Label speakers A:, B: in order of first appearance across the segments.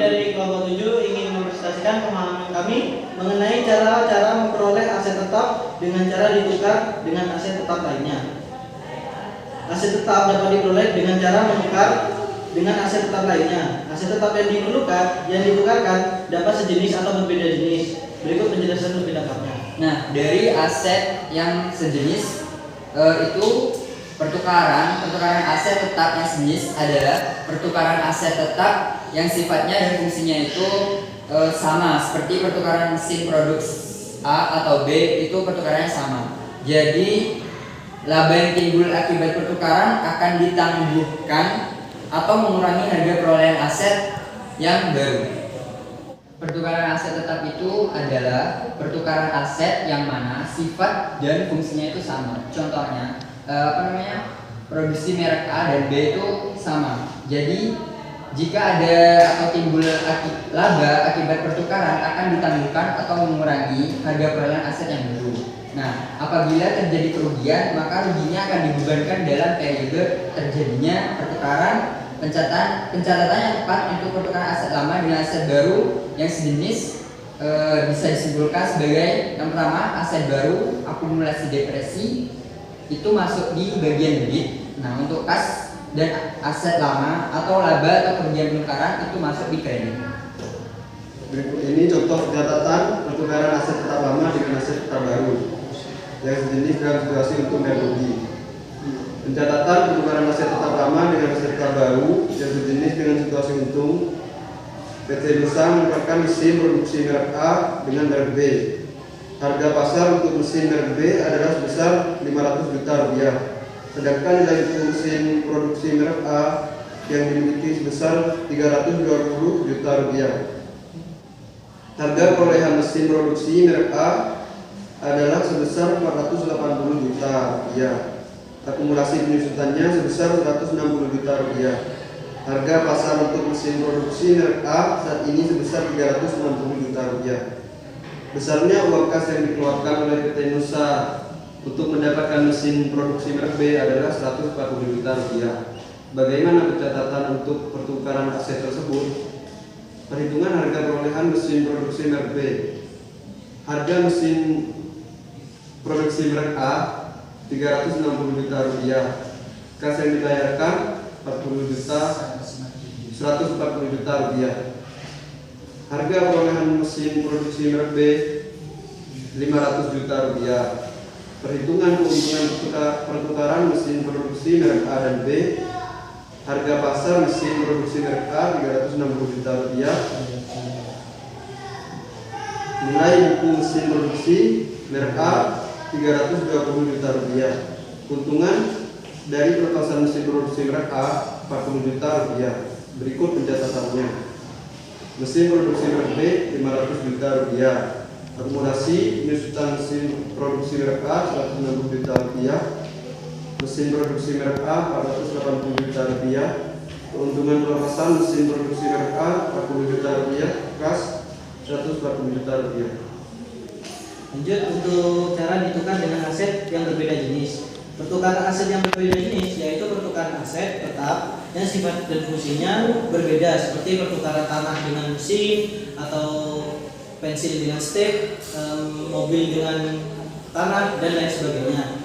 A: dari kelompok 7 ingin mempresentasikan pemahaman kami mengenai cara-cara memperoleh aset tetap dengan cara ditukar dengan aset tetap lainnya. Aset tetap dapat diperoleh dengan cara menukar dengan aset tetap lainnya. Aset tetap yang ditukarkan dapat sejenis atau berbeda jenis. Berikut penjelasan lebih lengkapnya.
B: Nah, dari aset yang sejenis itu pertukaran aset tetap yang sejenis adalah pertukaran aset tetap yang sifatnya dan fungsinya itu sama, seperti pertukaran mesin produk A atau B itu pertukarannya sama. Jadi laba yang timbul akibat pertukaran akan ditangguhkan atau mengurangi harga perolehan aset yang baru. Pertukaran aset tetap itu adalah pertukaran aset yang mana sifat dan fungsinya itu sama. Contohnya produksi merek A dan B itu sama. Jadi jika ada atau timbul laba akibat pertukaran akan ditangguhkan atau mengurangi harga perolehan aset yang baru. Nah, apabila terjadi kerugian, maka ruginya akan dibebankan dalam periode terjadinya pertukaran. Pencatatan yang tepat untuk pertukaran aset lama dengan aset baru yang sejenis bisa disimpulkan sebagai yang pertama, aset baru akumulasi depresi itu masuk di bagian debit. Nah, untuk kas dan aset lama atau laba atau kerugian penukaran itu masuk di kredit.
C: Berikut ini contoh catatan pertukaran aset tetap lama dengan aset tetap baru yang sejenis dalam situasi untung dan rugi. Pencatatan pertukaran aset tetap lama dengan aset tetap baru yang sejenis dengan situasi untung. PT Nusa menukarkan mesin produksi merek A dengan merek B. Harga pasar untuk mesin merek B adalah sebesar 500 juta rupiah. Sedangkan nilai mesin produksi merek A yang dimiliki sebesar 320 juta rupiah. Harga perolehan mesin produksi merek A adalah sebesar 480 juta rupiah. Akumulasi penyusutannya sebesar 160 juta rupiah. Harga pasar untuk mesin produksi merek A saat ini sebesar 360 juta rupiah. Besarnya uang kas yang dikeluarkan oleh PT Nusa untuk mendapatkan mesin produksi merek B adalah 140 juta rupiah. Bagaimana pencatatan untuk pertukaran aset tersebut? Perhitungan harga perolehan mesin produksi merek B. Harga mesin produksi merek A 360 juta rupiah. Kas yang dibayarkan 140 juta rupiah. Harga perolehan mesin produksi merek B 500 juta rupiah. Perhitungan keuntungan pertukaran mesin produksi merek A dan B. Harga pasar mesin produksi merek A 360 juta rupiah. Nilai buku mesin produksi merek A 320 juta rupiah. Keuntungan dari pelepasan mesin produksi merek A 40 juta rupiah. Berikut pencatatannya. Mesin produksi merek B 500 juta rupiah. Akumulasi penyusutan mesin produksi merek A 160 juta rupiah. Mesin produksi merek A 480 juta rupiah. Keuntungan pelepasan mesin produksi merek A 40 juta rupiah. Kas 140 juta rupiah.
A: Lanjut untuk cara ditukar dengan aset yang berbeda jenis. Pertukaran aset yang berbeda jenis yaitu pertukaran aset tetap yang sifat dan fungsinya berbeda, seperti pertukaran tanah dengan mesin atau pensil dengan step, mobil dengan tanah dan lain sebagainya.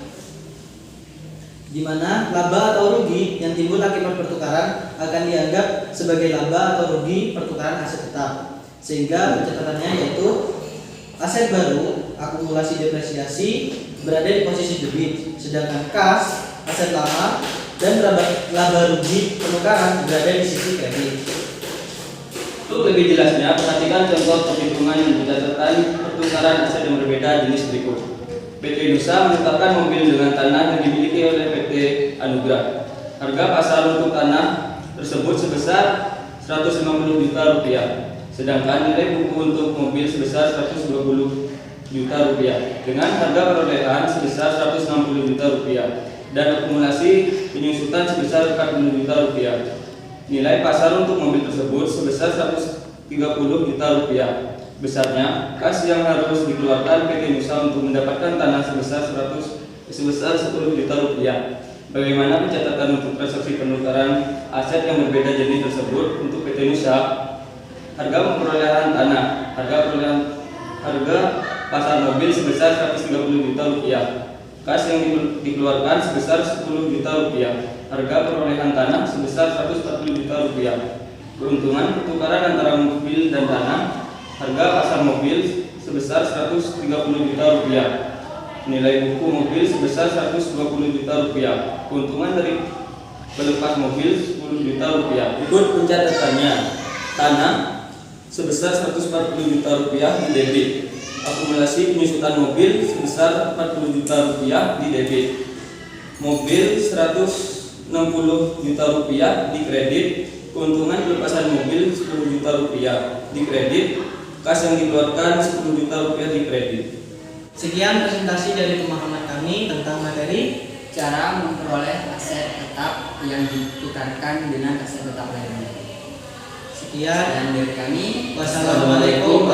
A: Di mana laba atau rugi yang timbul akibat pertukaran akan dianggap sebagai laba atau rugi pertukaran aset tetap. Sehingga pencatatannya yaitu aset baru akumulasi depresiasi berada di posisi debit, sedangkan kas aset lama dan laba rugi penukaran berada di sisi kredit.
D: Untuk lebih jelasnya, perhatikan contoh perhitungan yang berdasarkan pertukaran aset yang berbeda jenis berikut. PT Nusa menukarkan mobil dengan tanah yang dimiliki oleh PT Anugrah. Harga pasar untuk tanah tersebut sebesar 150 juta rupiah. Sedangkan nilai buku untuk mobil sebesar 120 juta rupiah dengan harga perolehan sebesar 160 juta rupiah dan akumulasi penyusutan sebesar 40 juta rupiah. Nilai pasar untuk mobil tersebut sebesar 130 juta rupiah. Besarnya kas yang harus dikeluarkan PT Nusa untuk mendapatkan tanah sebesar 10 juta rupiah. Bagaimana pencatatan untuk transaksi penukaran aset yang berbeda jenis tersebut untuk PT Nusa? Harga perolehan tanah. Harga pasar mobil sebesar 130 juta rupiah. Kas yang dikeluarkan sebesar 10 juta rupiah. Harga perolehan tanah sebesar 140 juta rupiah. Keuntungan pertukaran antara mobil dan tanah. Harga pasar mobil sebesar 130 juta rupiah. Nilai buku mobil sebesar 120 juta rupiah. Keuntungan dari pelepas mobil 10 juta rupiah. Ikut pencatatannya. Tanah sebesar 140 juta rupiah di debit. Akumulasi penyusutan mobil sebesar 40 juta rupiah di debit. Mobil 160 juta rupiah di kredit. Keuntungan pelepasan mobil 10 juta rupiah di kredit. Kas yang dikeluarkan 10 juta rupiah di kredit.
A: Sekian presentasi dari pemahaman kami tentang materi
B: Cara memperoleh aset tetap yang ditukarkan dengan aset tetap lainnya.
A: sekian.
B: Dan dari kami,
A: Wassalamualaikum